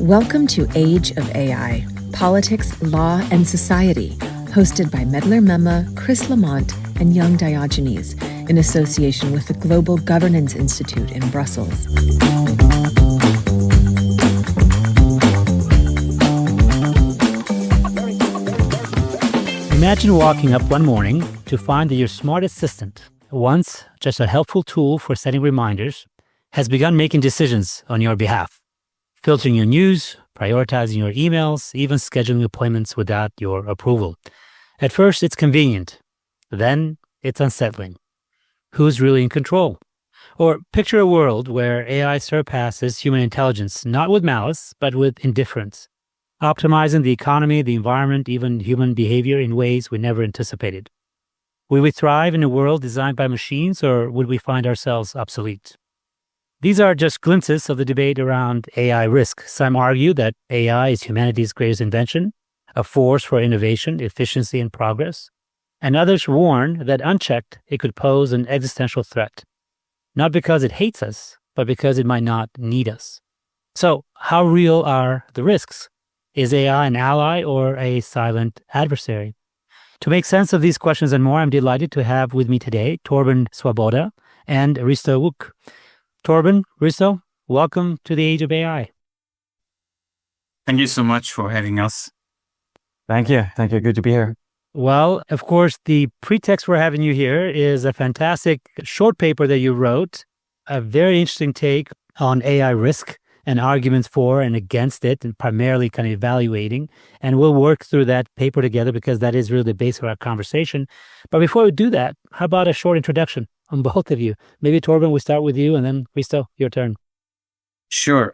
Welcome to Age of AI, Politics, Law, and Society, hosted by Medler Mema, Chris Lamont, and Young Diogenes, in association with the Global Governance Institute in Brussels. Imagine walking up one morning to find that your smart assistant, once just a helpful tool for setting reminders, has begun making decisions on your behalf, filtering your news, prioritizing your emails, even scheduling appointments without your approval. At first, it's convenient. Then, it's unsettling. Who's really in control? Or picture a world where AI surpasses human intelligence, not with malice, but with indifference, optimizing the economy, the environment, even human behavior in ways we never anticipated. Will we thrive in a world designed by machines, or would we find ourselves obsolete? These are just glimpses of the debate around AI risk. Some argue that AI is humanity's greatest invention, a force for innovation, efficiency, and progress. And others warn that unchecked, it could pose an existential threat, not because it hates us, but because it might not need us. So, how real are the risks? Is AI an ally or a silent adversary? To make sense of these questions and more, I'm delighted to have with me today Torben Swoboda and Risto Uuk. Torben, Risto, welcome to the Age of AI. Thank you so much for having us. Thank you. Good to be here. Well, of course, the pretext for having you here is a fantastic short paper that you wrote, a very interesting take on AI risk and arguments for and against it, and primarily kind of evaluating. And we'll work through that paper together because that is really the base of our conversation. But before we do that, how about a short introduction on both of you? Maybe Torben, we start with you, and then Risto, your turn. Sure.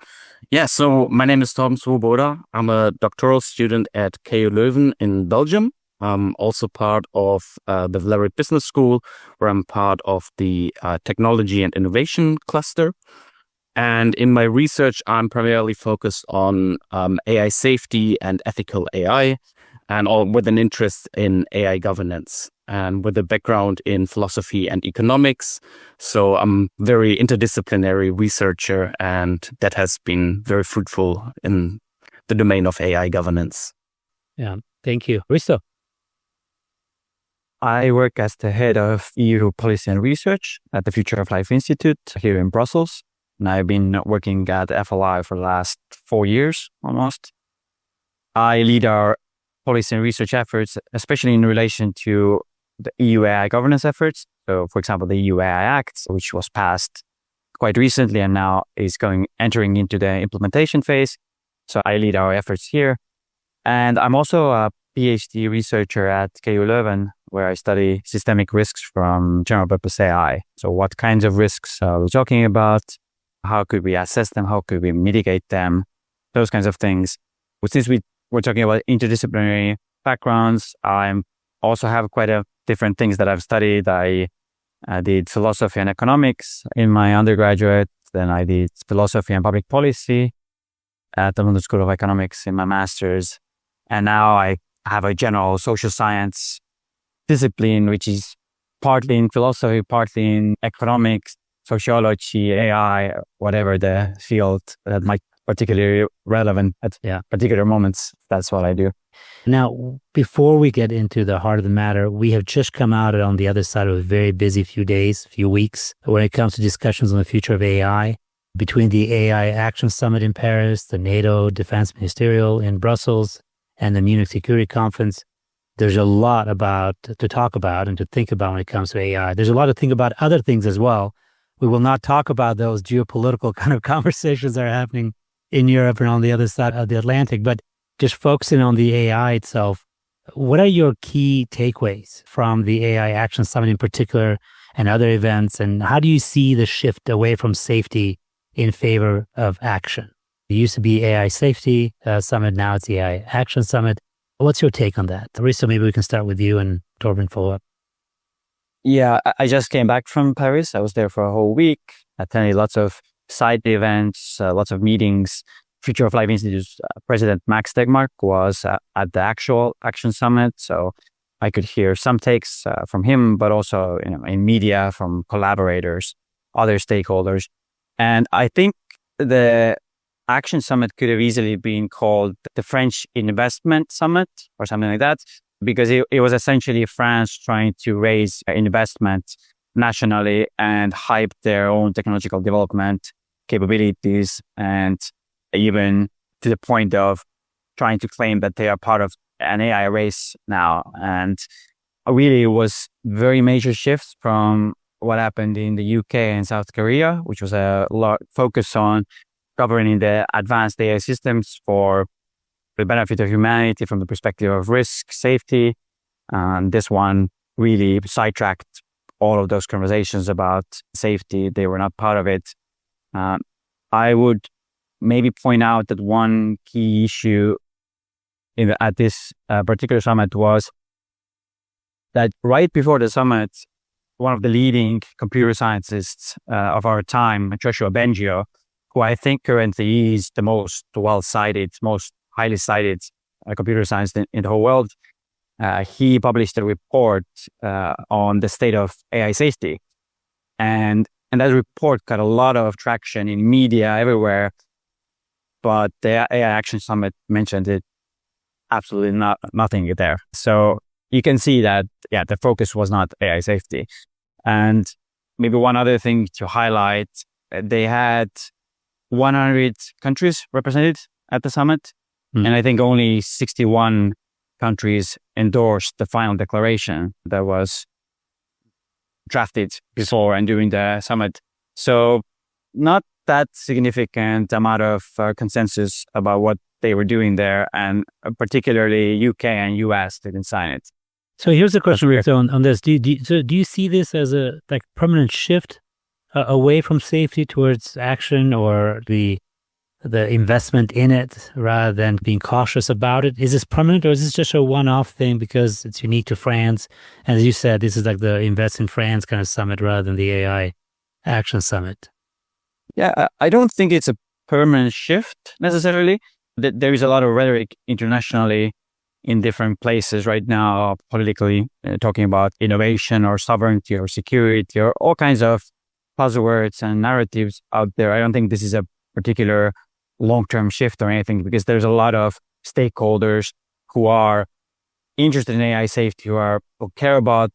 Yeah, so my name is Torben Swoboda. I'm a doctoral student at KU Leuven in Belgium. I'm also part of the Valerian Business School, where I'm part of the Technology and Innovation cluster. And in my research, I'm primarily focused on AI safety and ethical AI, and all with an interest in AI governance and with a background in philosophy and economics. So I'm a very interdisciplinary researcher, and that has been very fruitful in the domain of AI governance. Yeah, thank you. Risto. I work as the head of EU Policy and Research at the Future of Life Institute here in Brussels. And I've been working at FLI for the last 4 years almost. I lead our policy and research efforts, especially in relation to the EU AI governance efforts. So, for example, the EU AI Act, which was passed quite recently and now is entering into the implementation phase. So I lead our efforts here. And I'm also a PhD researcher at KU Leuven, where I study systemic risks from general purpose AI. So what kinds of risks are we talking about? How could we assess them? How could we mitigate them? Those kinds of things. But since we're talking about interdisciplinary backgrounds, I also have quite a different things that I've studied. I did philosophy and economics in my undergraduate. Then I did philosophy and public policy at the London School of Economics in my master's. And now I have a general social science discipline, which is partly in philosophy, partly in economics, sociology, AI, whatever the field that might particularly relevant at particular moments. That's what I do. Now, before we get into the heart of the matter, we have just come out on the other side of a very busy few weeks, when it comes to discussions on the future of AI, between the AI Action Summit in Paris, the NATO Defense Ministerial in Brussels, and the Munich Security Conference. There's a lot to talk about and to think about when it comes to AI. There's a lot to think about other things as well. We will not talk about those geopolitical kind of conversations that are happening in Europe and on the other side of the Atlantic, but just focusing on the AI itself. What are your key takeaways from the AI Action Summit in particular and other events? And how do you see the shift away from safety in favor of action? It used to be AI Safety Summit, now it's the AI Action Summit. What's your take on that? Risto, maybe we can start with you and Torben follow up. Yeah, I just came back from Paris. I was there for a whole week, attended lots of side events, lots of meetings. Future of Life Institute's President Max Tegmark was at the actual Action Summit. So I could hear some takes from him, but also in media from collaborators, other stakeholders. And I think the Action Summit could have easily been called the French Investment Summit or something like that, because it was essentially France trying to raise investment nationally and hype their own technological development capabilities, and even to the point of trying to claim that they are part of an AI race now. And really, it was very major shifts from what happened in the UK and South Korea, which was a lot focus on governing the advanced AI systems for the benefit of humanity from the perspective of risk, safety. And this one really sidetracked all of those conversations about safety. They were not part of it. I would maybe point out that one key issue at this particular summit was that right before the summit, one of the leading computer scientists of our time, Joshua Bengio, who I think currently is the most well-cited, most highly cited computer scientist in the whole world, he published a report on the state of AI safety. And that report got a lot of traction in media everywhere, but the AI Action Summit mentioned it absolutely nothing there. So you can see that, the focus was not AI safety. And maybe one other thing to highlight, they had 100 countries represented at the summit. And I think only 61 countries endorsed the final declaration that was drafted before and during the summit. So not that significant amount of consensus about what they were doing there, and particularly UK and US didn't sign it. So here's a question, Risto, on this. Do you see this as a permanent shift away from safety towards action, or the investment in it rather than being cautious about it? Is this permanent, or is this just a one-off thing because it's unique to France? And as you said, this is like the Invest in France kind of summit rather than the AI Action Summit. Yeah, I don't think it's a permanent shift necessarily. There is a lot of rhetoric internationally in different places right now, politically, talking about innovation or sovereignty or security or all kinds of buzzwords and narratives out there. I don't think this is a particular long-term shift or anything, because there's a lot of stakeholders who are interested in AI safety, who care about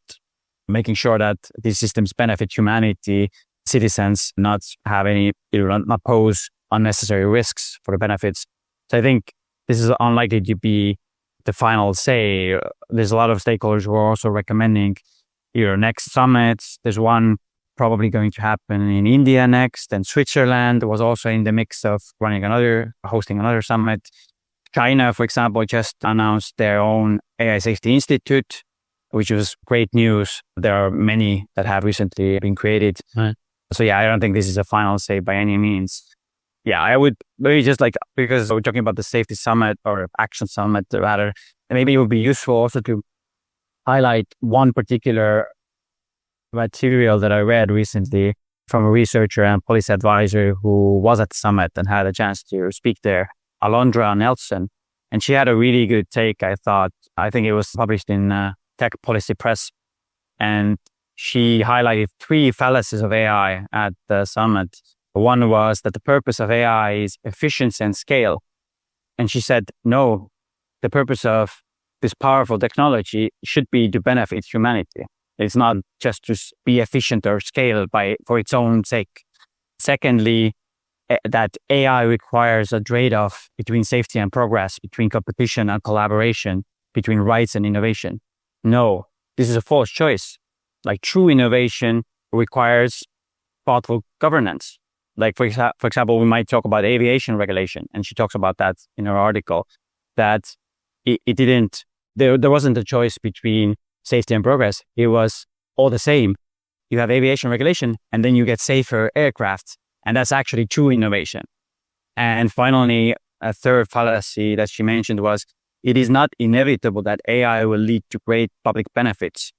making sure that these systems benefit humanity, citizens, not have any, not pose unnecessary risks for the benefits. So I think this is unlikely to be the final say. There's a lot of stakeholders who are also recommending next summits. There's one probably going to happen in India next, and Switzerland was also in the mix of hosting another summit. China, for example, just announced their own AI Safety Institute, which was great news. There are many that have recently been created. Right. So I don't think this is a final say by any means. I would maybe just because we're talking about the safety summit or action summit rather, maybe it would be useful also to highlight one particular material that I read recently from a researcher and policy advisor who was at the summit and had a chance to speak there, Alondra Nelson. And she had a really good take, I thought. I think it was published in Tech Policy Press. And she highlighted 3 fallacies of AI at the summit. One was that the purpose of AI is efficiency and scale. And she said, no, the purpose of this powerful technology should be to benefit humanity. It's not just to be efficient or scale for its own sake. Secondly, that AI requires a trade-off between safety and progress, between competition and collaboration, between rights and innovation. No, this is a false choice. True innovation requires thoughtful governance. For example, we might talk about aviation regulation, and she talks about that in her article, that there wasn't a choice between safety and progress. It was all the same. You have aviation regulation, and then you get safer aircraft, and that's actually true innovation. And finally, a third fallacy that she mentioned was, it is not inevitable that AI will lead to great public benefits.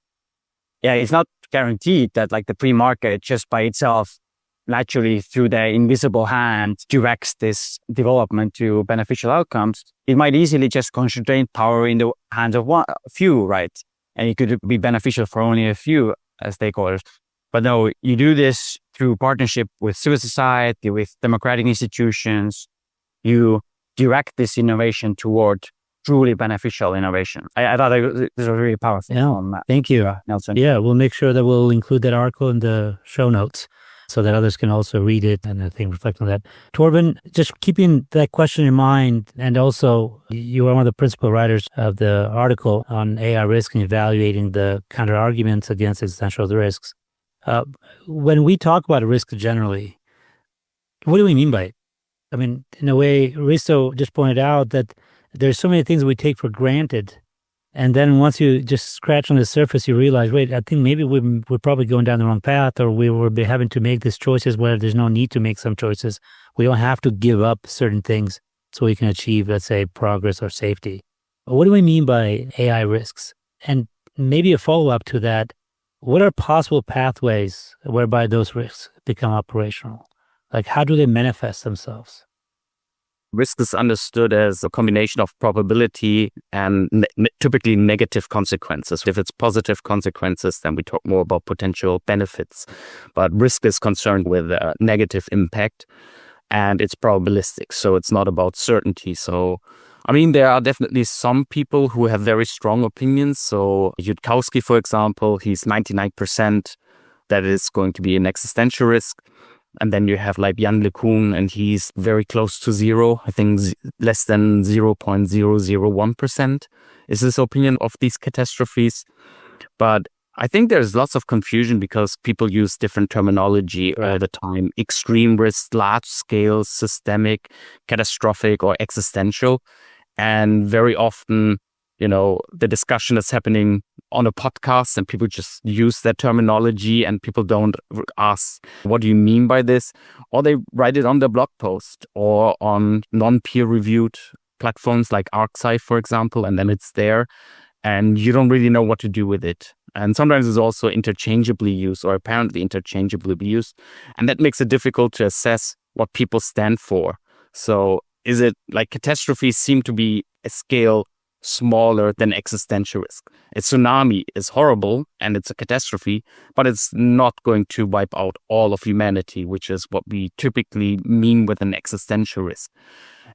It's not guaranteed that the free market just by itself naturally through the invisible hand directs this development to beneficial outcomes. It might easily just concentrate power in the hands of a few, right? And it could be beneficial for only a few stakeholders. But no, you do this through partnership with civil society, with democratic institutions, you direct this innovation toward truly beneficial innovation. I thought this was really powerful. Yeah, thank you, Nelson. Yeah, we'll make sure that we'll include that article in the show notes so that others can also read it and I think reflect on that. Torben, just keeping that question in mind, and also you are one of the principal writers of the article on AI risk and evaluating the counter arguments against existential risks. When we talk about a risk generally, what do we mean by it? I mean, in a way, Risto just pointed out that there's so many things we take for granted. And then once you just scratch on the surface, you realize, wait, I think maybe we're probably going down the wrong path, or we will be having to make these choices where there's no need to make some choices. We don't have to give up certain things so we can achieve, let's say, progress or safety. But what do we mean by AI risks? And maybe a follow-up to that, what are possible pathways whereby those risks become operational? Like, how do they manifest themselves? Risk is understood as a combination of probability and typically negative consequences. If it's positive consequences, then we talk more about potential benefits. But risk is concerned with negative impact, and it's probabilistic. So it's not about certainty. So, I mean, there are definitely some people who have very strong opinions. So Yudkowsky, for example, he's 99% that is going to be an existential risk. And then you have like Jan LeCun, and he's very close to zero. I think less than 0.001% is his opinion of these catastrophes. But I think there's lots of confusion because people use different terminology all the time. Extreme risk, large scale, systemic, catastrophic, or existential. And very often, you know, the discussion is happening on a podcast and people just use that terminology and people don't ask, what do you mean by this? Or they write it on their blog post or on non-peer reviewed platforms like ArcSci, for example, and then it's there and you don't really know what to do with it. And sometimes it's also interchangeably used or apparently interchangeably used. And that makes it difficult to assess what people stand for. So is it like catastrophes seem to be a scale smaller than existential risk? A tsunami is horrible and it's a catastrophe, but it's not going to wipe out all of humanity, which is what we typically mean with an existential risk.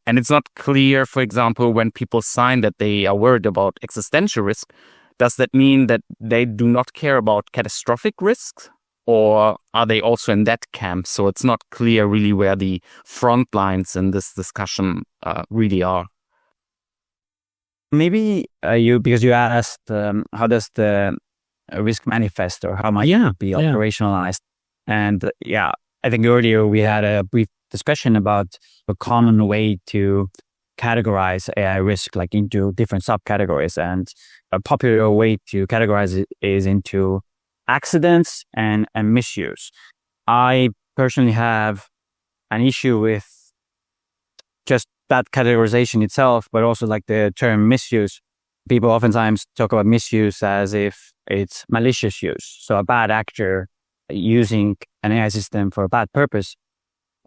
And it's not clear, for example, when people sign that they are worried about existential risk, does that mean that they do not care about catastrophic risks? Or are they also in that camp? So it's not clear really where the front lines in this discussion really are. Maybe because you asked how does the risk manifest or how might it be operationalized? And I think earlier we had a brief discussion about a common way to categorize AI risk like into different subcategories. And a popular way to categorize it is into accidents and misuse. I personally have an issue with just that categorization itself, but also like the term misuse. People oftentimes talk about misuse as if it's malicious use. So a bad actor using an AI system for a bad purpose.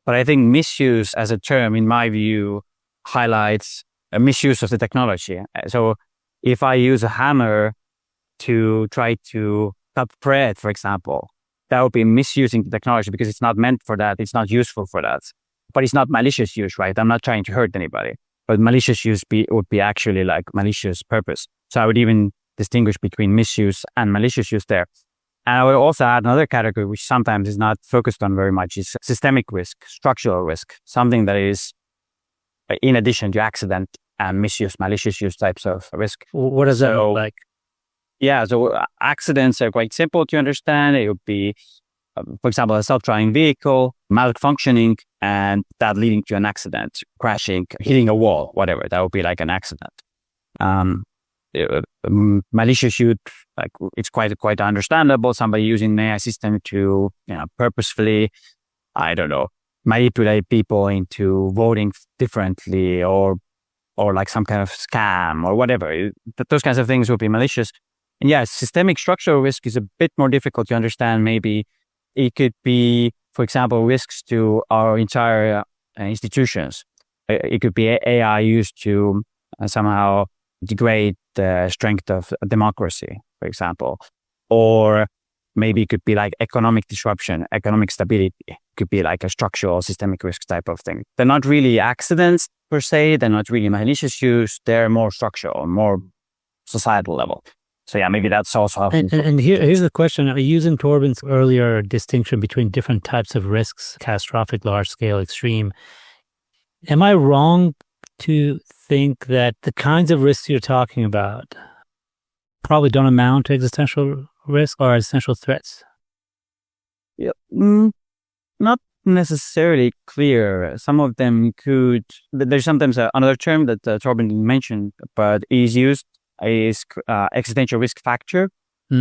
But I think misuse as a term, in my view, highlights a misuse of the technology. So if I use a hammer to try to cut bread, for example, that would be misusing the technology because it's not meant for that. It's not useful for that. But it's not malicious use, right? I'm not trying to hurt anybody. But malicious use would be actually like malicious purpose. So I would even distinguish between misuse and malicious use there. And I would also add another category, which sometimes is not focused on very much, is systemic risk, structural risk, something that is in addition to accident and misuse, malicious use types of risk. What does that look like? Yeah, so accidents are quite simple to understand. It would be, for example, a self-driving vehicle, malfunctioning, and that leading to an accident, crashing, hitting a wall, whatever. That would be like an accident. Malicious use, like it's quite understandable. Somebody using an AI system to, purposefully, manipulate people into voting differently, or like some kind of scam or whatever. Those kinds of things would be malicious. And systemic structural risk is a bit more difficult to understand. Maybe it could be, for example, risks to our entire institutions. It could be AI used to somehow degrade the strength of democracy, for example. Or maybe it could be like economic disruption, economic stability. It could be like a structural systemic risk type of thing. They're not really accidents per se. They're not really malicious use. They're more structural, more societal level. So yeah, maybe that's also how. And here's the question. Using Torben's earlier distinction between different types of risks, catastrophic, large scale, extreme, am I wrong to think that the kinds of risks you're talking about probably don't amount to existential risk or existential threats? Yeah, not necessarily clear. Some of them could. There's sometimes another term that Torben mentioned, but is used is existential risk factor,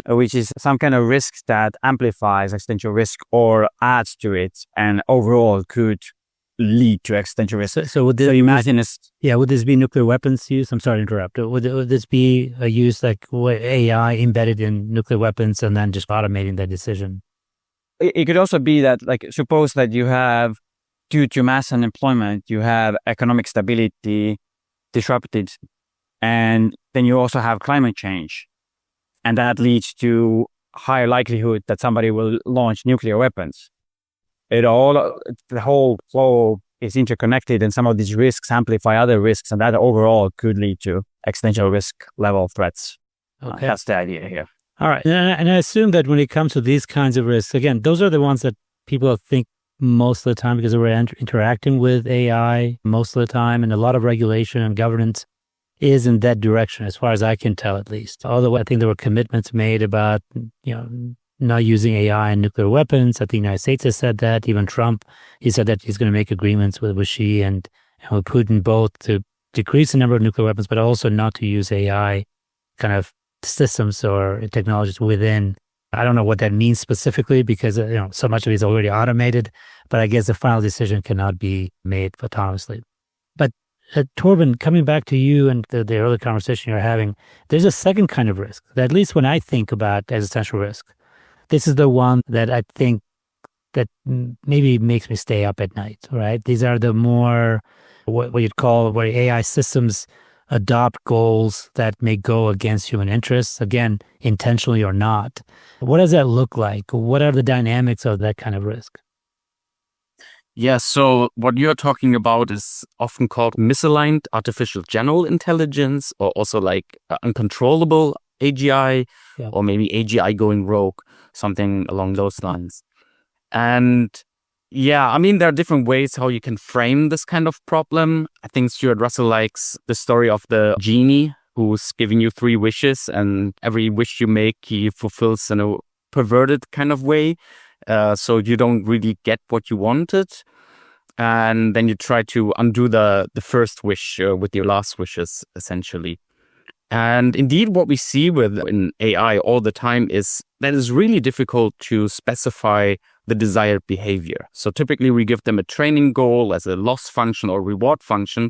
which is some kind of risk that amplifies existential risk or adds to it, and overall could lead to existential risk. So would this, so imagine would this be nuclear weapons use? I'm sorry to interrupt. Would this be a use like AI embedded in nuclear weapons and then just automating that decision? It could also be that, like, suppose that you have, due to mass unemployment, you have economic stability disrupted, and then you also have climate change, and that leads to higher likelihood that somebody will launch nuclear weapons. The whole flow is interconnected, and some of these risks amplify other risks, and that overall could lead to existential risk level threats. Okay. That's the idea here. All right. And I assume that when it comes to these kinds of risks, again, those are the ones that people think most of the time because we're interacting with AI most of the time, and a lot of regulation and governance is in that direction, as far as I can tell, at least. Although I think there were commitments made about, not using AI in nuclear weapons. I think the United States has said that. Even Trump, he said that he's going to make agreements with Xi and with Putin both to decrease the number of nuclear weapons, but also not to use AI kind of systems or technologies within. I don't know what that means specifically because so much of it is already automated, but I guess the final decision cannot be made autonomously. But Torben, coming back to you and the earlier conversation you're having, there's a second kind of risk that, at least when I think about existential risk, this is the one that I think that maybe makes me stay up at night, right? These are the more, what you'd call, where AI systems adopt goals that may go against human interests, again, intentionally or not. What does that look like? What are the dynamics of that kind of risk? Yeah, so what you're talking about is often called misaligned artificial general intelligence, or also like uncontrollable AGI, or maybe AGI going rogue, something along those lines. And yeah, I mean, there are different ways how you can frame this kind of problem. I think Stuart Russell likes the story of the genie who's giving you 3 wishes, and every wish you make, he fulfills in a perverted kind of way. So you don't really get what you wanted. And then you try to undo the first wish with your last wishes, essentially. And indeed, what we see in AI all the time is that it's really difficult to specify the desired behavior. So typically we give them a training goal as a loss function or reward function,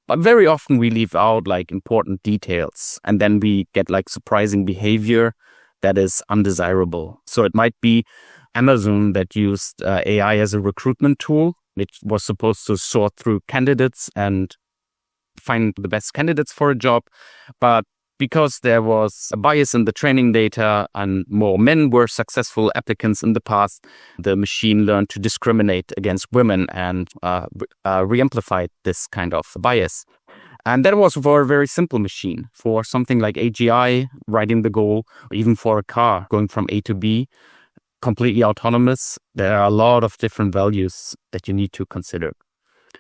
but very often we leave out like important details, and then we get like surprising behavior that is undesirable. So it might be Amazon that used AI as a recruitment tool. It was supposed to sort through candidates and find the best candidates for a job. But because there was a bias in the training data and more men were successful applicants in the past, the machine learned to discriminate against women and re-amplified this kind of bias. And that was for a very simple machine, for something like AGI, writing the goal, or even for a car going from A to B, completely autonomous. There are a lot of different values that you need to consider.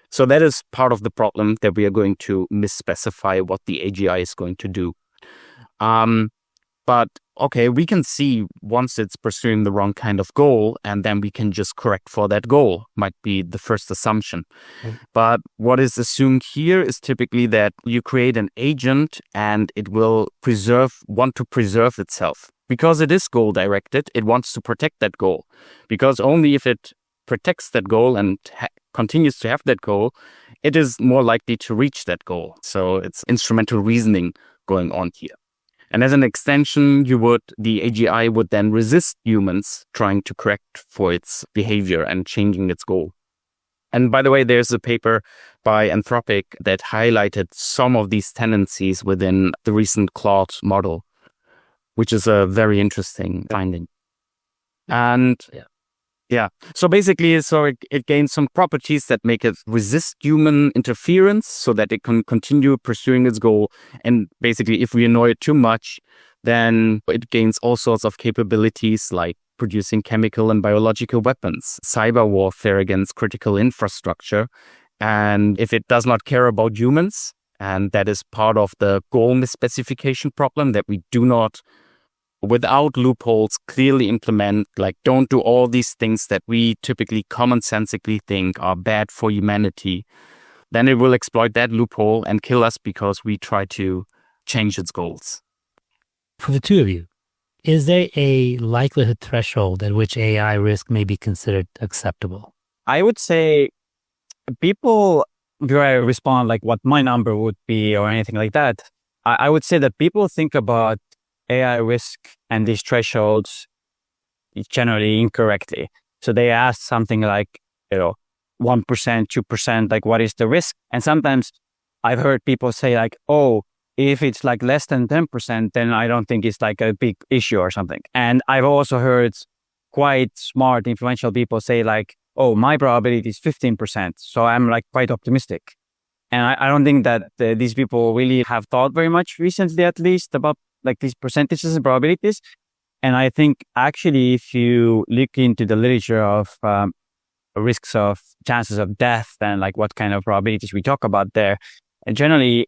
So that is part of the problem, that we are going to misspecify what the AGI is going to do. But okay, we can see once it's pursuing the wrong kind of goal, and then we can just correct for that goal, might be the first assumption. But what is assumed here is typically that you create an agent and it will want to preserve itself. Because it is goal directed, it wants to protect that goal. Because only if it protects that goal and continues to have that goal, it is more likely to reach that goal. So it's instrumental reasoning going on here. And as an extension, the AGI would then resist humans trying to correct for its behavior and changing its goal. And by the way, there's a paper by Anthropic that highlighted some of these tendencies within the recent Claude model, which is a very interesting finding. And yeah, so basically, it gains some properties that make it resist human interference so that it can continue pursuing its goal. And basically, if we annoy it too much, then it gains all sorts of capabilities like producing chemical and biological weapons, cyber warfare against critical infrastructure. And if it does not care about humans, and that is part of the goal misspecification problem, that we do not, without loopholes, clearly implement, like, don't do all these things that we typically commonsensically think are bad for humanity, then it will exploit that loophole and kill us because we try to change its goals. For the two of you, is there a likelihood threshold at which AI risk may be considered acceptable? I would say people, before I respond like what my number would be or anything like that, I would say that people think about AI risk and these thresholds generally incorrectly. So they ask something like, 1%, 2%, like what is the risk? And sometimes I've heard people say like, oh, if it's like less than 10%, then I don't think it's like a big issue or something. And I've also heard quite smart, influential people say like, oh, my probability is 15%. So I'm like quite optimistic. And I don't think that these people really have thought very much recently, at least, about like these percentages and probabilities. And I think actually, if you look into the literature of risks of chances of death and like what kind of probabilities we talk about there, and generally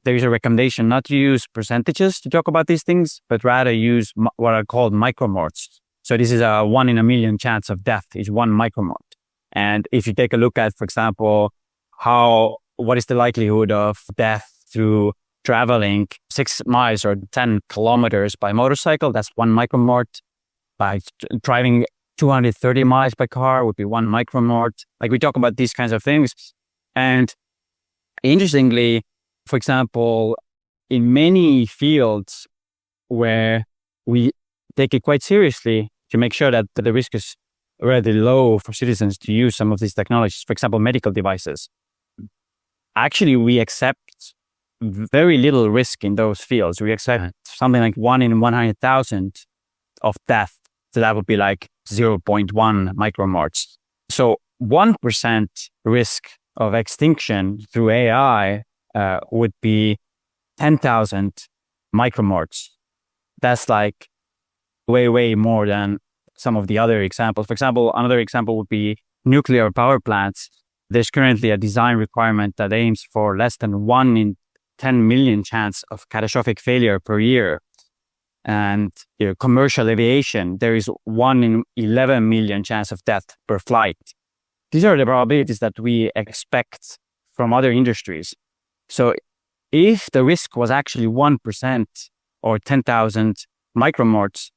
there is a recommendation not to use percentages to talk about these things, but rather use what are called micromorts. So this is a 1 in a million chance of death is 1 micromort. And if you take a look at, for example, what is the likelihood of death through traveling 6 miles or 10 kilometers by motorcycle, that's 1 micromort. By driving 230 miles by car would be 1 micromort. Like we talk about these kinds of things. And interestingly, for example, in many fields where we take it quite seriously to make sure that the risk is relatively low for citizens to use some of these technologies, for example, medical devices, actually we accept very little risk in those fields. We accept something like 1 in 100,000 of death. So that would be like 0.1 micromorts. So 1% risk of extinction through AI would be 10,000 micromorts. That's like way, way more than some of the other examples. For example, another example would be nuclear power plants. There's currently a design requirement that aims for less than 1 in 10 million chance of catastrophic failure per year. And commercial aviation, there is 1 in 11 million chance of death per flight. These are the probabilities that we expect from other industries. So if the risk was actually 1% or 10,000 micromorts,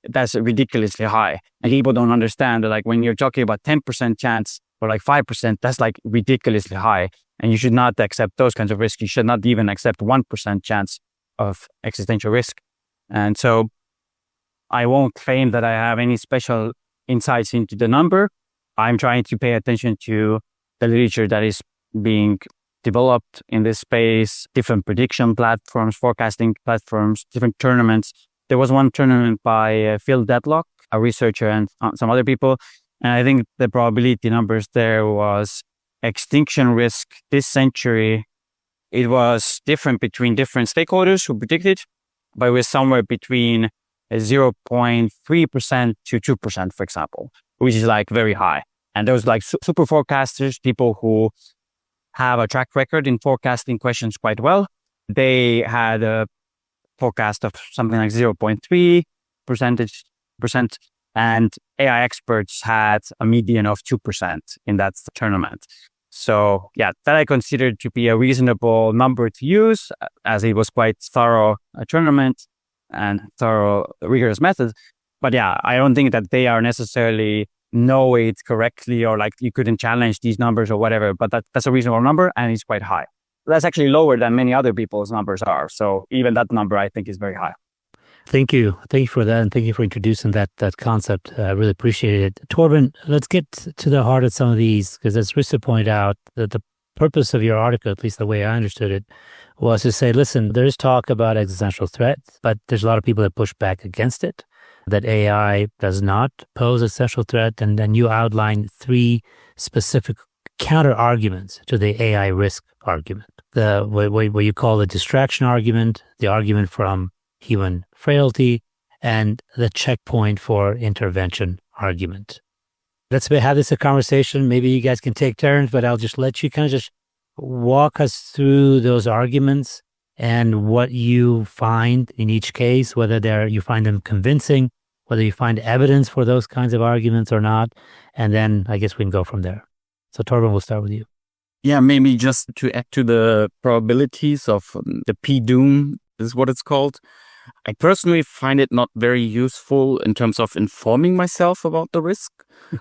that's ridiculously high. And people don't understand that, like, when you're talking about 10% chance or like 5%, that's like ridiculously high. And you should not accept those kinds of risks. You should not even accept 1% chance of existential risk. And so I won't claim that I have any special insights into the number. I'm trying to pay attention to the literature that is being developed in this space, different prediction platforms, forecasting platforms, different tournaments. There was one tournament by Phil Deadlock, a researcher, and some other people. And I think the probability numbers there was extinction risk this century. It was different between different stakeholders who predicted, but it was somewhere between 0.3% to 2%, for example, which is like very high. And those like super forecasters, people who have a track record in forecasting questions quite well, they had a forecast of something like 0.3%, and AI experts had a median of 2% in that tournament. So yeah, that I consider to be a reasonable number to use, as it was quite thorough a tournament and thorough, rigorous method. But yeah, I don't think that they are necessarily know it correctly, or like you couldn't challenge these numbers or whatever, but that's a reasonable number and it's quite high. That's actually lower than many other people's numbers are. So even that number, I think, is very high. Thank you. Thank you for that. And thank you for introducing that concept. I really appreciate it. Torben, let's get to the heart of some of these, because as Risto pointed out, that the purpose of your article, at least the way I understood it, was to say, listen, there's talk about existential threats, but there's a lot of people that push back against it. that AI does not pose a social threat, and then you outline 3 specific counter arguments to the AI risk argument. What you call the distraction argument, the argument from human frailty, and the checkpoint for intervention argument. Let's have this a conversation. Maybe you guys can take turns, but I'll just let you kind of just walk us through those arguments and what you find in each case, whether you find them convincing, whether you find evidence for those kinds of arguments or not. And then I guess we can go from there. So Torben, we'll start with you. Yeah, maybe just to add to the probabilities of the P-doom, is what it's called. I personally find it not very useful in terms of informing myself about the risk,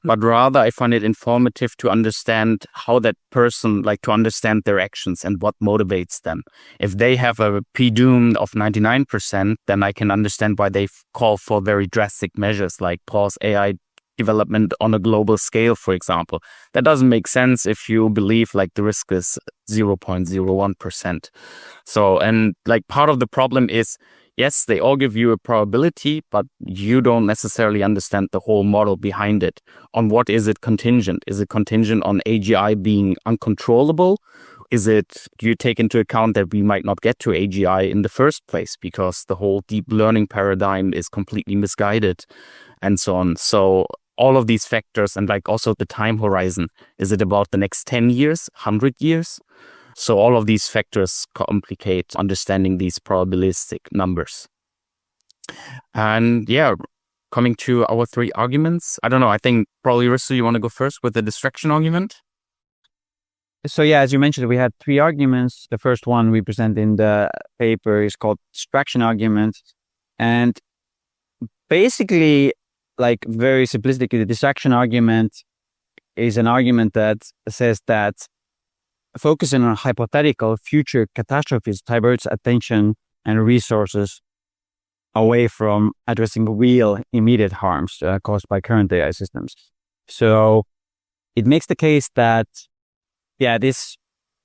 but rather I find it informative to understand how that person, to understand their actions and what motivates them. If they have a P-doom of 99%, then I can understand why they call for very drastic measures like pause AI development on a global scale, for example. That doesn't make sense if you believe the risk is 0.01%. So, and part of the problem is, yes, they all give you a probability, but you don't necessarily understand the whole model behind it. On what is it contingent? Is it contingent on AGI being uncontrollable? Do you take into account that we might not get to AGI in the first place because the whole deep learning paradigm is completely misguided and so on? So all of these factors and also the time horizon, is it about the next 10 years, 100 years? So all of these factors complicate understanding these probabilistic numbers. And coming to our 3 arguments, I don't know, I think probably Risto, you want to go first with the distraction argument? So as you mentioned, we had 3 arguments. The first one we present in the paper is called distraction argument. And basically, very simplistically, the distraction argument is an argument that says that focusing on hypothetical future catastrophes diverts attention and resources away from addressing real immediate harms caused by current AI systems. So it makes the case that, this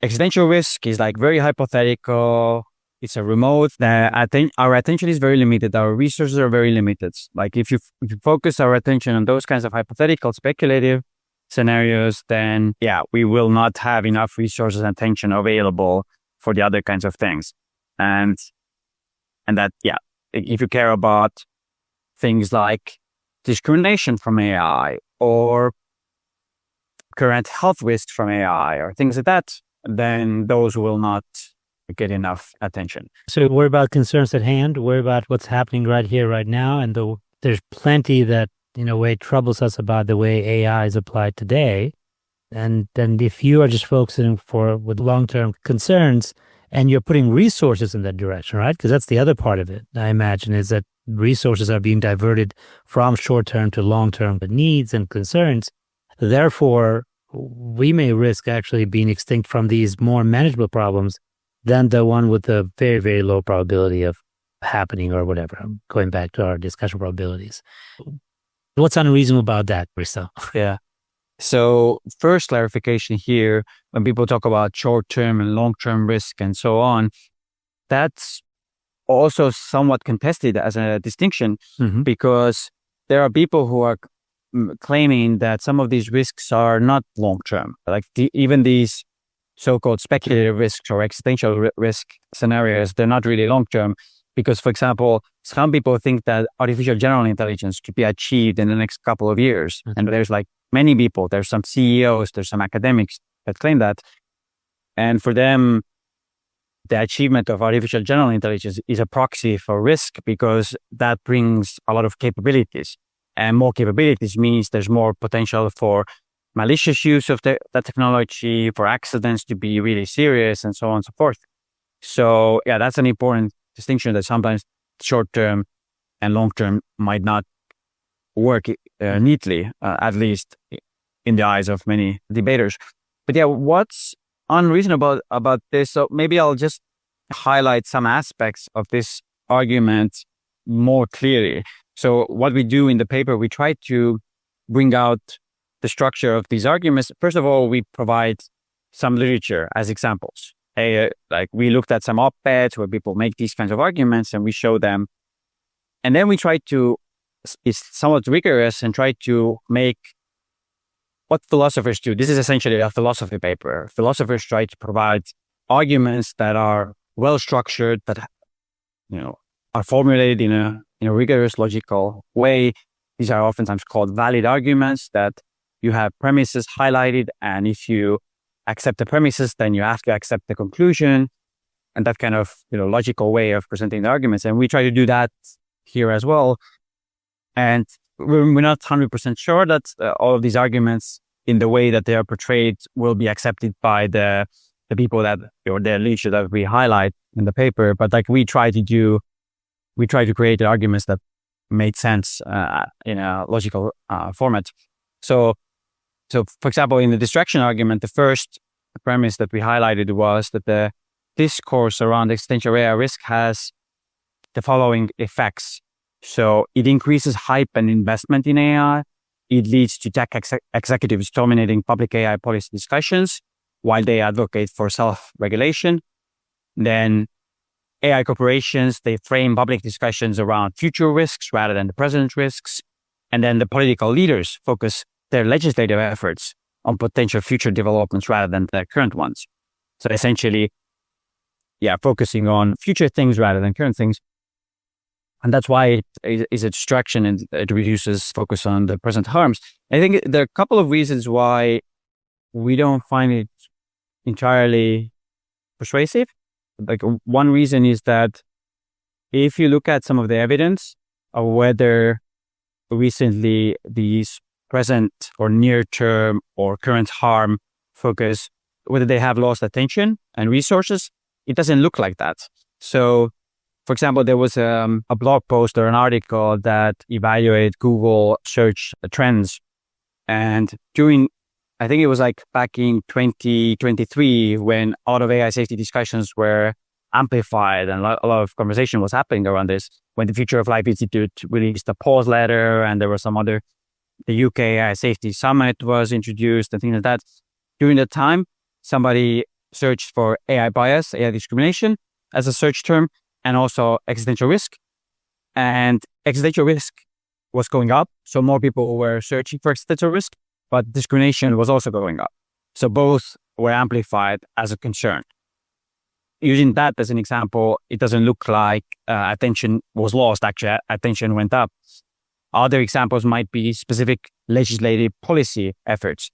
existential risk is very hypothetical. It's a remote. Our attention is very limited. Our resources are very limited. If you focus our attention on those kinds of hypothetical, speculative scenarios, then we will not have enough resources and attention available for the other kinds of things. And that, if you care about things like discrimination from AI or current health risks from AI or things like that, then those will not get enough attention. So worry about concerns at hand, worry about what's happening right here, right now. And there's plenty that, in a way, troubles us about the way AI is applied today. And then if you are just focusing with long-term concerns and you're putting resources in that direction, right? Because that's the other part of it, I imagine, is that resources are being diverted from short-term to long-term needs and concerns. Therefore, we may risk actually being extinct from these more manageable problems than the one with the very, very low probability of happening or whatever. I'm going back to our discussion probabilities. What's unreasonable about that, Risto? Yeah. So first clarification here, when people talk about short-term and long-term risk and so on, that's also somewhat contested as a distinction because there are people who are claiming that some of these risks are not long-term. Even these so-called speculative risks or existential risk scenarios, they're not really long-term because, for example, some people think that artificial general intelligence could be achieved in the next couple of years. And there's many people, there's some CEOs, there's some academics that claim that. And for them, the achievement of artificial general intelligence is a proxy for risk because that brings a lot of capabilities. And more capabilities means there's more potential for malicious use of that technology, for accidents to be really serious, and so on and so forth. So, that's an important distinction that sometimes short-term and long-term might not work neatly, at least in the eyes of many debaters. But what's unreasonable about this? So maybe I'll just highlight some aspects of this argument more clearly. So what we do in the paper, we try to bring out the structure of these arguments. First of all, we provide some literature as examples. We looked at some op-eds where people make these kinds of arguments and we show them. And then we try to is somewhat rigorous and try to make what philosophers do. This is essentially a philosophy paper. Philosophers try to provide arguments that are well structured, that are formulated in a rigorous, logical way. These are oftentimes called valid arguments, that you have premises highlighted, and if you accept the premises, then you have to accept the conclusion, and that kind of logical way of presenting the arguments. And we try to do that here as well. And we're not 100% sure that all of these arguments, in the way that they are portrayed, will be accepted by the people that, or the literature that we highlight in the paper. But like we try to create arguments that made sense in a logical format. So for example, in the distraction argument, the first premise that we highlighted was that the discourse around existential AI risk has the following effects. So it increases hype and investment in AI. It leads to tech executives dominating public AI policy discussions while they advocate for self-regulation. Then AI corporations, they frame public discussions around future risks rather than the present risks. And then the political leaders focus their legislative efforts on potential future developments rather than the current ones. So essentially, focusing on future things rather than current things. And that's why it is a distraction, and it reduces focus on the present harms. I think there are a couple of reasons why we don't find it entirely persuasive. Like one reason is that if you look at some of the evidence of whether recently these present or near term or current harm focus, whether they have lost attention and resources, it doesn't look like that. So, for example, there was a blog post or an article that evaluated Google search trends. And I think it was like back in 2023, when a lot of AI safety discussions were amplified and a lot of conversation was happening around this, when the Future of Life Institute released a pause letter, and there were some other, the UK AI Safety Summit was introduced and things like that. During that time, somebody searched for AI bias, AI discrimination as a search term, and also existential risk. And existential risk was going up. So more people were searching for existential risk, but discrimination was also going up. So both were amplified as a concern. Using that as an example, it doesn't look like attention was lost. Actually, attention went up. Other examples might be specific legislative policy efforts.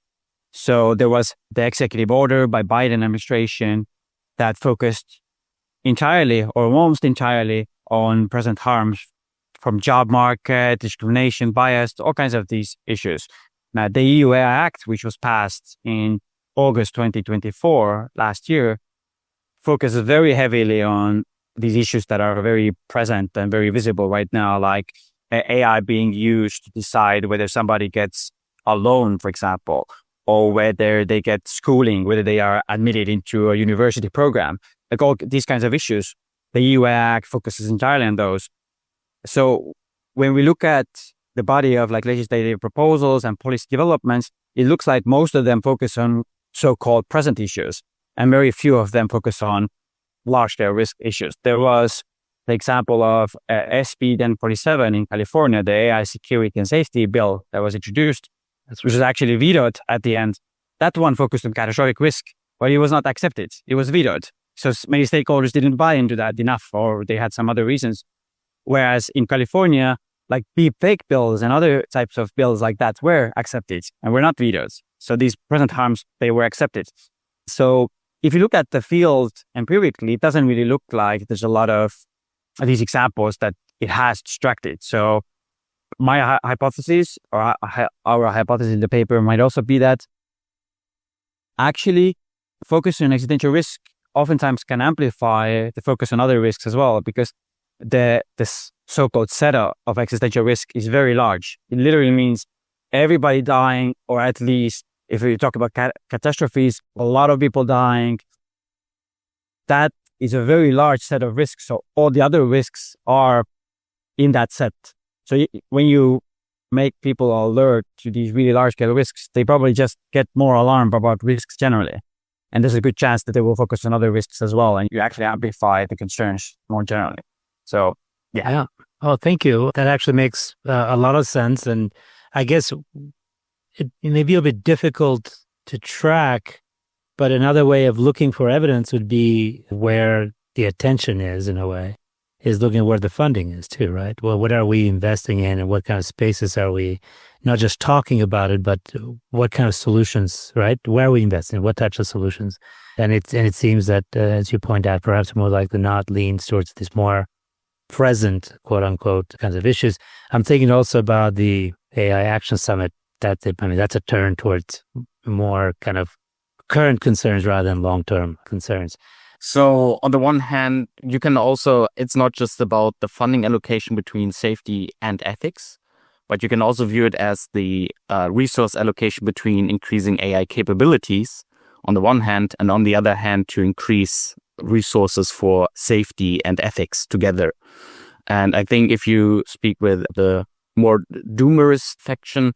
So there was the executive order by Biden administration that focused entirely or almost entirely on present harms, from job market, discrimination, bias, all kinds of these issues. Now, the EU AI Act, which was passed in August 2024, last year, focuses very heavily on these issues that are very present and very visible right now, like AI being used to decide whether somebody gets a loan, for example, or whether they get schooling, whether they are admitted into a university program. Like all these kinds of issues, the EU Act focuses entirely on those. So when we look at the body of like legislative proposals and policy developments, it looks like most of them focus on so-called present issues, and very few of them focus on large-scale risk issues. There was the example of SB 1047 in California, the AI security and safety bill that was introduced, which was actually vetoed at the end. That one focused on catastrophic risk, but it was not accepted. It was vetoed. So many stakeholders didn't buy into that enough, or they had some other reasons. Whereas in California, like deepfake bills and other types of bills like that were accepted and were not vetoed. So these present harms, they were accepted. So if you look at the field empirically, it doesn't really look like there's a lot of these examples that it has distracted. So my hypothesis, or our hypothesis in the paper, might also be that actually focus on existential risk oftentimes can amplify the focus on other risks as well, because this so-called setup of existential risk is very large. It literally means everybody dying, or at least if you talk about catastrophes, a lot of people dying. That is a very large set of risks. So all the other risks are in that set. So when you make people alert to these really large-scale risks, they probably just get more alarmed about risks generally. And there's a good chance that they will focus on other risks as well, and you actually amplify the concerns more generally. So, yeah. Oh, thank you. That actually makes a lot of sense. And I guess it may be a bit difficult to track, but another way of looking for evidence would be where the attention is, in a way, is looking at where the funding is too, right? Well, what are we investing in and what kind of spaces are we not just talking about it, but what kind of solutions, right? Where are we investing? What types of solutions? And it seems that, as you point out, perhaps more like the not leans towards this more present, quote unquote, kinds of issues. I'm thinking also about the AI Action Summit. That's a turn towards more kind of current concerns rather than long-term concerns. So on the one hand, you can also, it's not just about the funding allocation between safety and ethics, but you can also view it as the resource allocation between increasing AI capabilities on the one hand, and on the other hand, to increase resources for safety and ethics together. And I think if you speak with the more doomerist faction,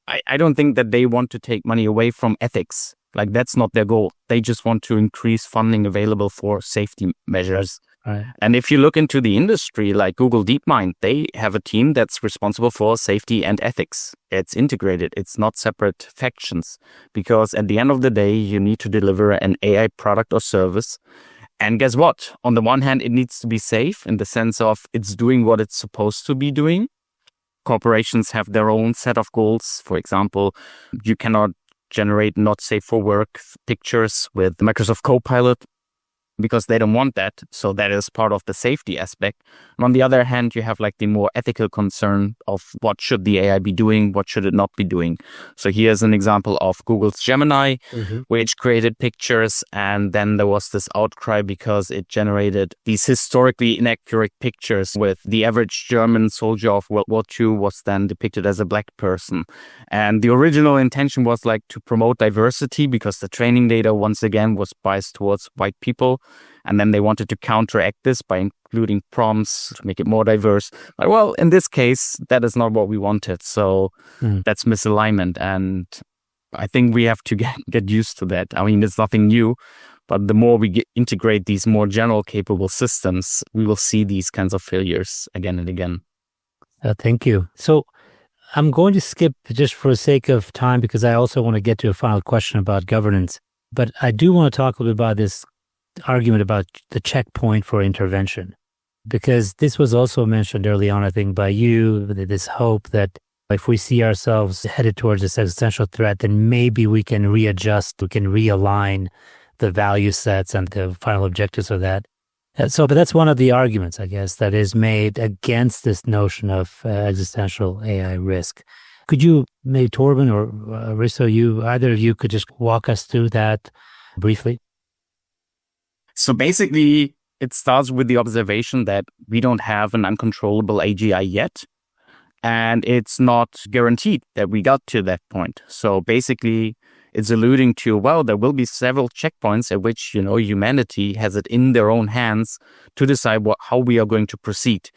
I don't think that they want to take money away from ethics. Like, that's not their goal. They just want to increase funding available for safety measures. Right. And if you look into the industry, like Google DeepMind, they have a team that's responsible for safety and ethics. It's integrated. It's not separate factions. Because at the end of the day, you need to deliver an AI product or service. And guess what? On the one hand, it needs to be safe in the sense of it's doing what it's supposed to be doing. Corporations have their own set of goals. For example, you cannot generate not safe for work pictures with Microsoft Copilot because they don't want that. So that is part of the safety aspect. And on the other hand, you have like the more ethical concern of what should the AI be doing, what should it not be doing. So here's an example of Google's Gemini, which created pictures. And then there was this outcry because it generated these historically inaccurate pictures with the average German soldier of World War II was then depicted as a black person. And the original intention was like to promote diversity because the training data, once again, was biased towards white people. And then they wanted to counteract this by including prompts to make it more diverse. But, well, in this case, that is not what we wanted. So that's misalignment. And I think we have to get used to that. I mean, it's nothing new. But the more we integrate these more general capable systems, we will see these kinds of failures again and again. Thank you. So I'm going to skip just for the sake of time because I also want to get to a final question about governance. But I do want to talk a little bit about this argument about the checkpoint for intervention, because this was also mentioned early on, I think, by you, this hope that if we see ourselves headed towards this existential threat, then maybe we can readjust, we can realign the value sets and the final objectives of that. But that's one of the arguments, I guess, that is made against this notion of existential AI risk. Could you, maybe Torben or Risto, either of you could just walk us through that briefly? So basically, it starts with the observation that we don't have an uncontrollable AGI yet, and it's not guaranteed that we got to that point. So basically, it's alluding to, well, there will be several checkpoints at which, humanity has it in their own hands to decide how we are going to proceed.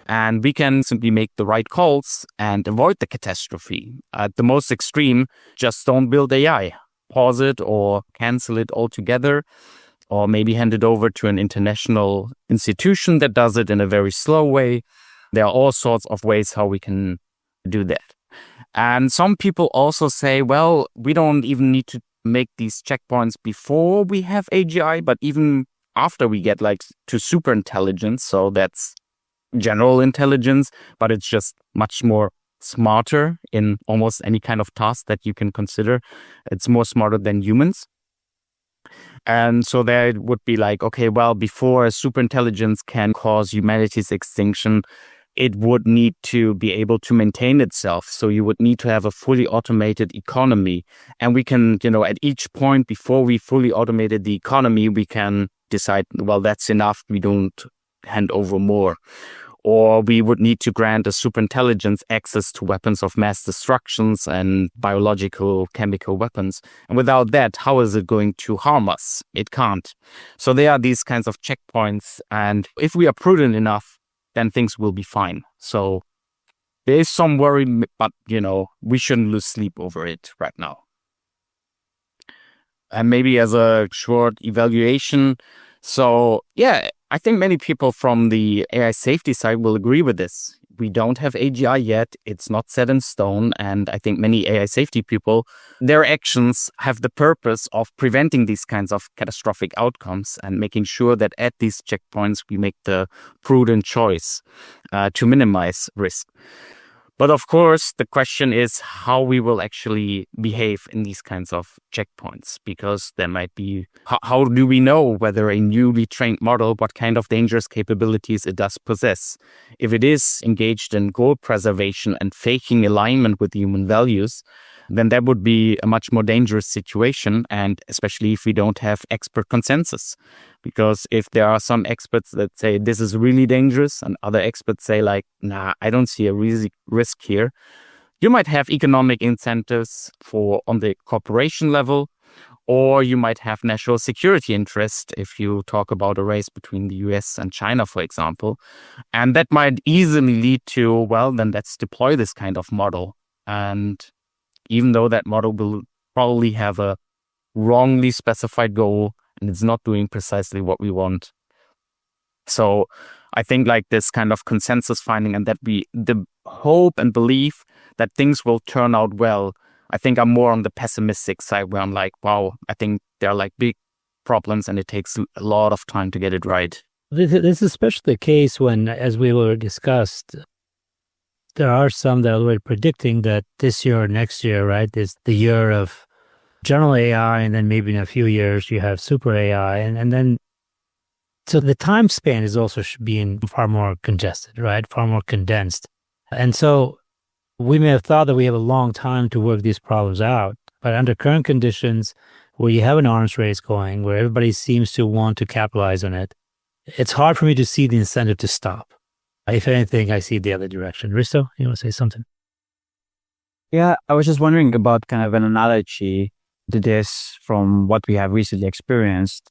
And we can simply make the right calls and avoid the catastrophe. At the most extreme, just don't build AI. Pause it or cancel it altogether, or maybe hand it over to an international institution that does it in a very slow way. There are all sorts of ways how we can do that. And some people also say, well, we don't even need to make these checkpoints before we have AGI, but even after we get to super intelligence. So that's general intelligence, but it's just much more smarter in almost any kind of task that you can consider. It's more smarter than humans. And so there it would be okay, well, before a superintelligence can cause humanity's extinction, it would need to be able to maintain itself. So you would need to have a fully automated economy. And we can, at each point before we fully automated the economy, we can decide, well, that's enough. We don't hand over more. Or we would need to grant a superintelligence access to weapons of mass destructions and biological, chemical weapons. And without that, how is it going to harm us? It can't. So there are these kinds of checkpoints. And if we are prudent enough, then things will be fine. So there is some worry, but, we shouldn't lose sleep over it right now. And maybe as a short evaluation. So, yeah, I think many people from the AI safety side will agree with this. We don't have AGI yet. It's not set in stone. And I think many AI safety people, their actions have the purpose of preventing these kinds of catastrophic outcomes and making sure that at these checkpoints, we make the prudent choice to minimize risk. But of course, the question is how we will actually behave in these kinds of checkpoints, because there might be, how do we know whether a newly trained model, what kind of dangerous capabilities it does possess? If it is engaged in goal preservation and faking alignment with human values, then that would be a much more dangerous situation, and especially if we don't have expert consensus. Because if there are some experts that say this is really dangerous and other experts say like, nah, I don't see a risk here, you might have economic incentives on the corporation level, or you might have national security interest if you talk about a race between the US and China, for example. And that might easily lead to, well, then let's deploy this kind of model. And even though that model will probably have a wrongly specified goal and it's not doing precisely what we want. So I think like this kind of consensus finding and that the hope and belief that things will turn out well, I think I'm more on the pessimistic side where I'm like, wow, I think there are like big problems and it takes a lot of time to get it right. This is especially the case when, as we were discussed, there are some that are already predicting that this year or next year, right, is the year of general AI, and then maybe in a few years you have super AI, and then so the time span is also being far more congested, right, far more condensed. And so we may have thought that we have a long time to work these problems out, but under current conditions where you have an arms race going, where everybody seems to want to capitalize on it, it's hard for me to see the incentive to stop. If anything, I see the other direction. Risto, you want to say something? Yeah, I was just wondering about kind of an analogy to this from what we have recently experienced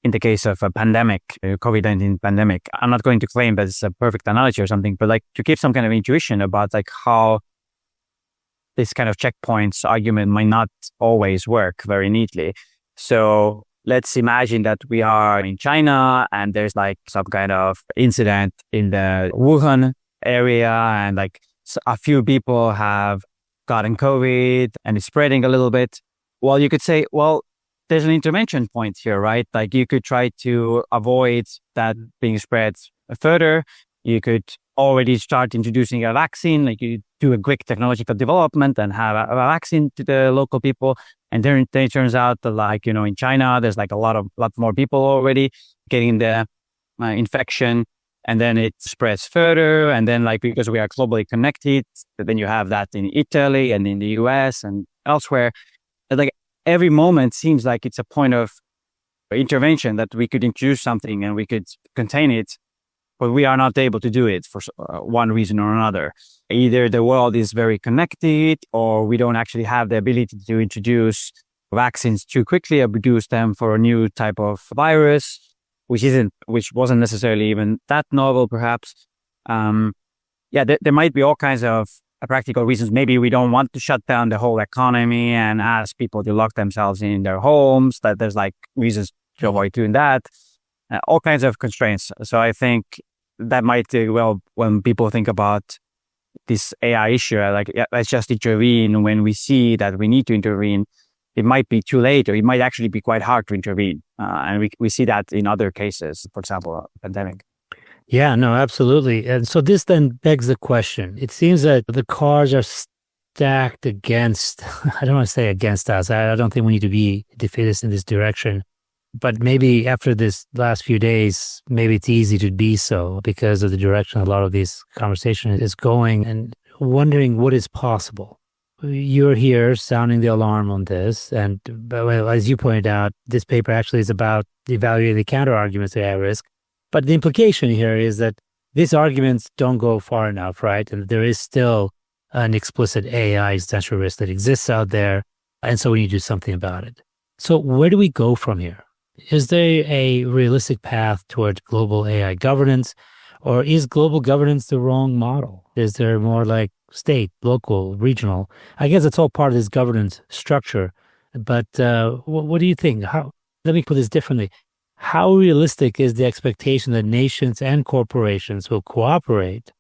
in the case of a pandemic, COVID-19 pandemic. I'm not going to claim that it's a perfect analogy or something, but like to give some kind of intuition about like how this kind of checkpoints argument might not always work very neatly. So let's imagine that we are in China and there's like some kind of incident in the Wuhan area and like a few people have gotten COVID and it's spreading a little bit. Well, you could say, well, there's an intervention point here, right? Like you could try to avoid that being spread further. You could already start introducing a vaccine, like you do a quick technological development and have a vaccine to the local people. And then it turns out that like, you know, in China, there's like a lot more people already getting the infection, and then it spreads further. And then like, because we are globally connected, then you have that in Italy and in the US and elsewhere. Like every moment seems like it's a point of intervention that we could introduce something and we could contain it, but we are not able to do it for one reason or another. Either the world is very connected or we don't actually have the ability to introduce vaccines too quickly or produce them for a new type of virus, which wasn't necessarily even that novel, perhaps. There might be all kinds of practical reasons. Maybe we don't want to shut down the whole economy and ask people to lock themselves in their homes, that there's like reasons to avoid doing that. All kinds of constraints. So I think that might when people think about this AI issue, like, let's just intervene when we see that we need to intervene. It might be too late, or it might actually be quite hard to intervene. And we see that in other cases, for example, a pandemic. Yeah, no, absolutely. And so this then begs the question. It seems that the cards are stacked against, I don't want to say against us. I don't think we need to be defeatist in this direction. But maybe after this last few days, maybe it's easy to be so because of the direction a lot of this conversation is going, and wondering what is possible. You're here sounding the alarm on this. And well, as you pointed out, this paper actually is about evaluating the counter arguments to AI risk. But the implication here is that these arguments don't go far enough, right? And there is still an explicit AI existential risk that exists out there. And so we need to do something about it. So where do we go from here? Is there a realistic path towards global AI governance, or is global governance the wrong model? Is there more like state, local, regional? I guess it's all part of this governance structure. But what do you think? Let me put this differently. how realistic is the expectation that nations and corporations will cooperate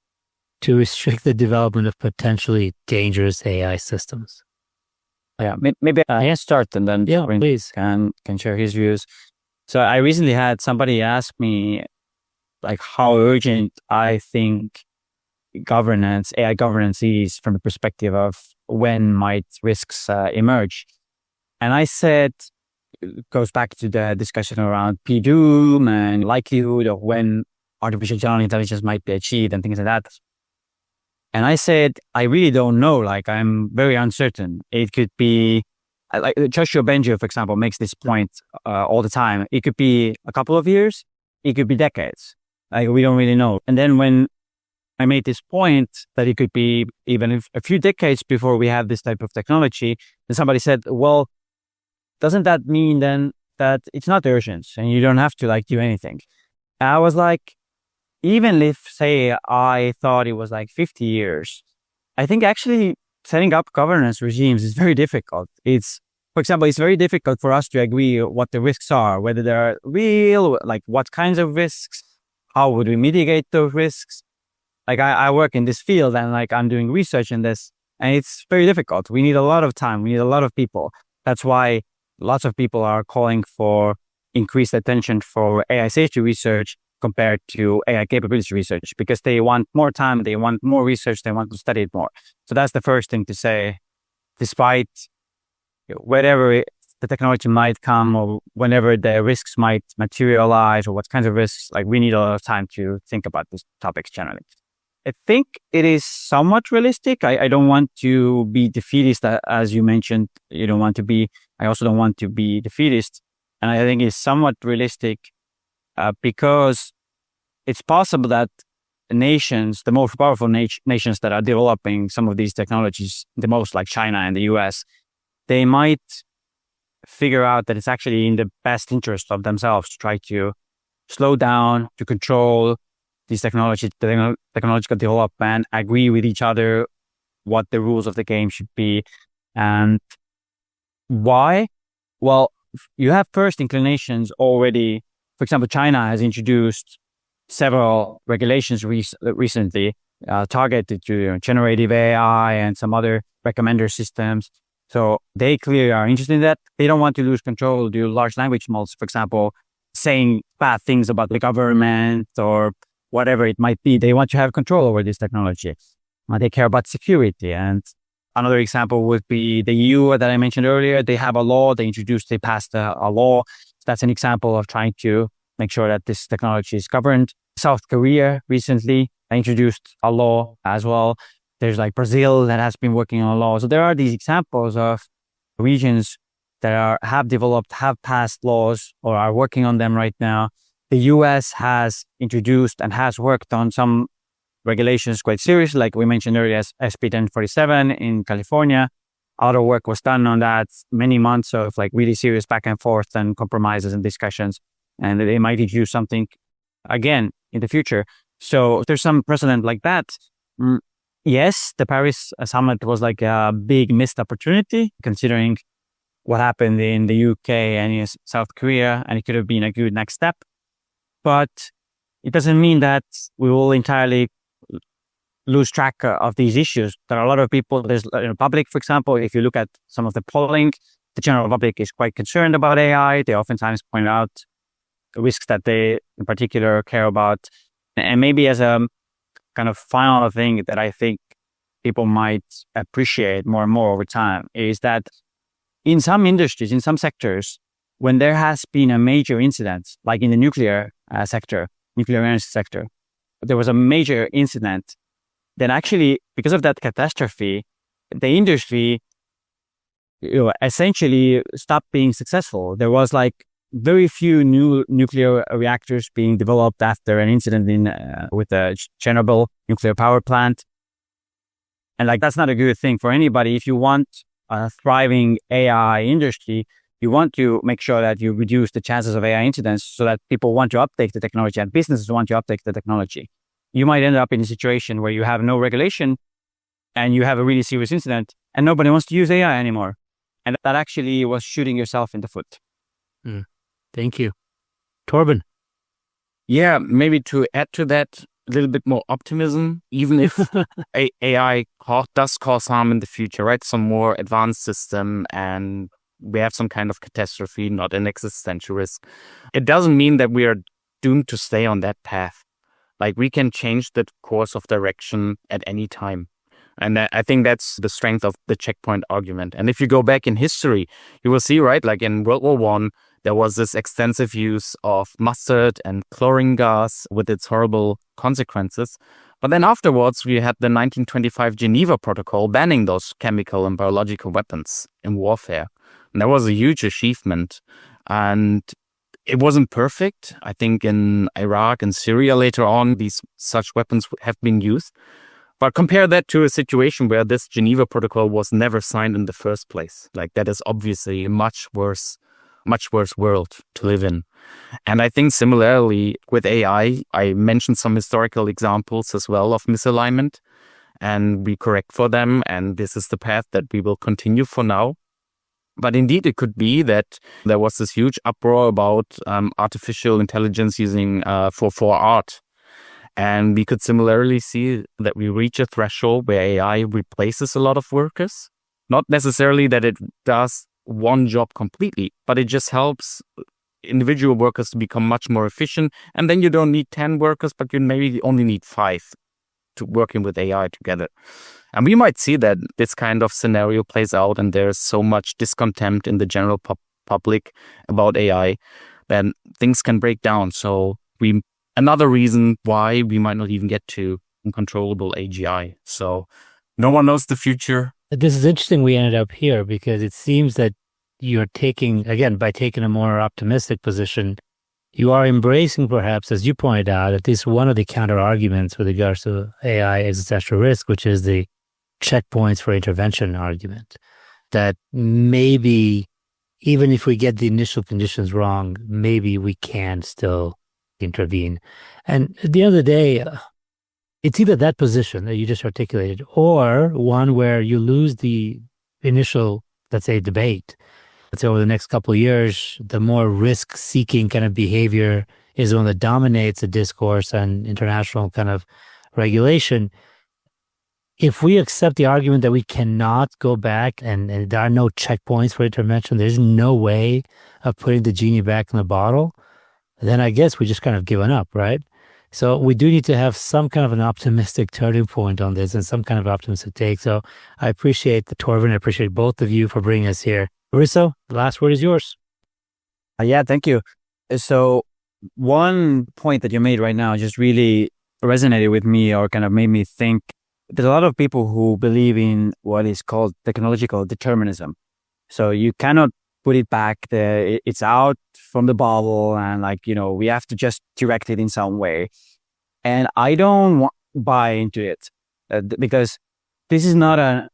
to restrict the development of potentially dangerous AI systems? Yeah, maybe I can start and then Torben please can share his views. So I recently had somebody ask me like how urgent I think AI governance is from the perspective of when might risks emerge. And I said, it goes back to the discussion around P-doom and likelihood of when artificial general intelligence might be achieved and things like that. And I said, I really don't know. Like, I'm very uncertain. It could be, like Joshua Bengio, for example, makes this point all the time. It could be a couple of years. It could be decades. Like, we don't really know. And then when I made this point that it could be even a few decades before we have this type of technology, and somebody said, well, doesn't that mean then that it's not urgent and you don't have to like do anything? And I was like, even if, say, I thought it was like 50 years, I think actually setting up governance regimes is very difficult. For example, it's very difficult for us to agree what the risks are, whether they're real, like what kinds of risks, how would we mitigate those risks? Like I work in this field and like I'm doing research in this, and it's very difficult. We need a lot of time. We need a lot of people. That's why lots of people are calling for increased attention for AI safety research compared to AI capability research, because they want more time, they want more research, they want to study it more. So that's the first thing to say. Despite whatever the technology might come or whenever the risks might materialize or what kinds of risks, like we need a lot of time to think about these topics generally. I think it is somewhat realistic. I don't want to be defeatist, as you mentioned. I also don't want to be defeatist. And I think it's somewhat realistic because it's possible that nations, the most powerful nations that are developing some of these technologies, the most, like China and the US, they might figure out that it's actually in the best interest of themselves to try to slow down, to control these technological development, agree with each other what the rules of the game should be. And why? Well, you have first inclinations already. For example, China has introduced several regulations recently targeted to generative AI and some other recommender systems. So they clearly are interested in that. They don't want to lose control due to large language models, for example, saying bad things about the government or whatever it might be. They want to have control over this technology. They care about security. And another example would be the EU that I mentioned earlier. They have a law. They passed a law. That's an example of trying to make sure that this technology is governed. South Korea recently introduced a law as well. There's like Brazil that has been working on a law. So there are these examples of regions that have developed, have passed laws or are working on them right now. The US has introduced and has worked on some regulations quite seriously, like we mentioned earlier, as SB 1047 in California. A lot of work was done on that, many months of like really serious back and forth and compromises and discussions. And they might introduce something again in the future. So there's some precedent like that. Yes, the Paris summit was like a big missed opportunity considering what happened in the UK and in South Korea, and it could have been a good next step. But it doesn't mean that we will entirely lose track of these issues. There are a lot of people, there's public, for example, if you look at some of the polling, the general public is quite concerned about AI. They oftentimes point out the risks that they in particular care about. And maybe as a kind of final thing that I think people might appreciate more and more over time is that in some industries, in some sectors, when there has been a major incident, like in the nuclear energy sector, there was a major incident, then actually, because of that catastrophe, the industry essentially stopped being successful. There was like very few new nuclear reactors being developed after an incident with the Chernobyl nuclear power plant. And like, that's not a good thing for anybody. If you want a thriving AI industry, you want to make sure that you reduce the chances of AI incidents so that people want to uptake the technology and businesses want to uptake the technology. You might end up in a situation where you have no regulation and you have a really serious incident and nobody wants to use AI anymore. And that actually was shooting yourself in the foot. Thank you. Torben? Yeah, maybe to add to that, a little bit more optimism, even if AI does cause harm in the future, right? Some more advanced system and we have some kind of catastrophe, not an existential risk. It doesn't mean that we are doomed to stay on that path. Like we can change the course of direction at any time. And I think that's the strength of the checkpoint argument. And if you go back in history, you will see, right, like in World War One, there was this extensive use of mustard and chlorine gas with its horrible consequences. But then afterwards, we had the 1925 Geneva Protocol banning those chemical and biological weapons in warfare. And that was a huge achievement. And it wasn't perfect. I think in Iraq and Syria later on, such weapons have been used. But compare that to a situation where this Geneva Protocol was never signed in the first place. Like that is obviously a much worse world to live in. And I think similarly with AI, I mentioned some historical examples as well of misalignment, and we correct for them. And this is the path that we will continue for now. But indeed, it could be that there was this huge uproar about artificial intelligence using for art. And we could similarly see that we reach a threshold where AI replaces a lot of workers. Not necessarily that it does one job completely, but it just helps individual workers to become much more efficient. And then you don't need 10 workers, but you maybe only need 5 to working with AI together. And we might see that this kind of scenario plays out and there's so much discontent in the general public about AI that things can break down. So another reason why we might not even get to uncontrollable AGI. So no one knows the future. This is interesting we ended up here because it seems that you're by taking a more optimistic position, you are embracing perhaps, as you pointed out, at least one of the counter arguments with regards to AI existential risk, which is the checkpoints for intervention argument. That maybe even if we get the initial conditions wrong, maybe we can still intervene. And at the end of the day, it's either that position that you just articulated or one where you lose the initial, let's say, debate. Let's say over the next couple of years, the more risk-seeking kind of behavior is the one that dominates the discourse and international kind of regulation. If we accept the argument that we cannot go back and there are no checkpoints for intervention, there's no way of putting the genie back in the bottle, then I guess we just kind of given up, right? So we do need to have some kind of an optimistic turning point on this and some kind of optimistic take. So I appreciate Torben, I appreciate both of you for bringing us here. Risto, the last word is yours. Yeah, thank you. So one point that you made right now just really resonated with me or kind of made me think. There's a lot of people who believe in what is called technological determinism. So you cannot put it back there. It's out from the bubble and we have to just direct it in some way. And I don't buy into it because this is not a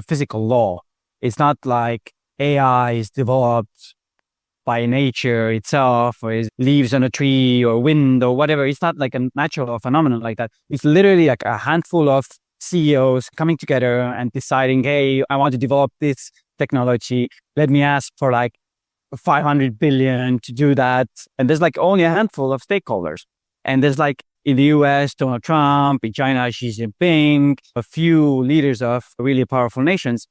physical law. It's not like AI is developed by nature itself or is leaves on a tree or wind or whatever. It's not like a natural phenomenon like that. It's literally like a handful of CEOs coming together and deciding, hey, I want to develop this technology. Let me ask for 500 billion to do that. And there's only a handful of stakeholders. And there's in the US, Donald Trump, in China, Xi Jinping, a few leaders of really powerful nations.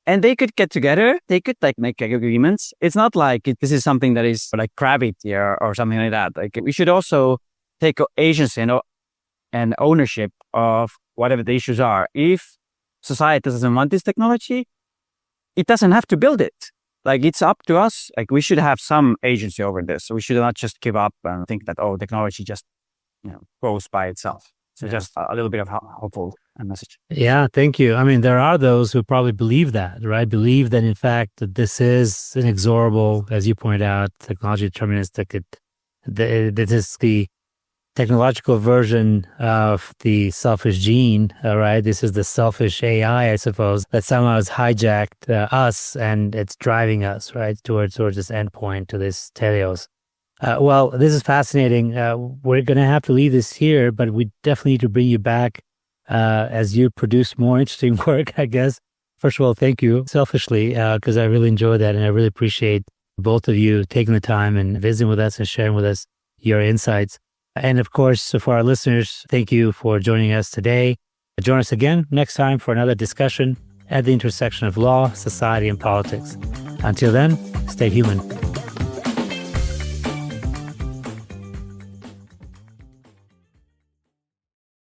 And they could get together. They could make agreements. It's not this is something that is gravity or something like that. We should also take agency and ownership of whatever the issues are. If society doesn't want this technology, it doesn't have to build it. It's up to us. We should have some agency over this. So we should not just give up and think that, technology just, goes by itself. So just a little bit of hopeful message. Yeah, thank you. I mean, there are those who probably believe that, right? Believe that, in fact, that this is inexorable, as you point out, technology deterministic. This is the technological version of the selfish gene, right? This is the selfish AI, I suppose, that somehow has hijacked us and it's driving us, right, towards this endpoint, to this teleos. Well, this is fascinating. We're going to have to leave this here, but we definitely need to bring you back as you produce more interesting work, I guess. First of all, thank you selfishly, because I really enjoy that and I really appreciate both of you taking the time and visiting with us and sharing with us your insights. And of course, for our listeners, thank you for joining us today. Join us again next time for another discussion at the intersection of law, society, and politics. Until then, stay human.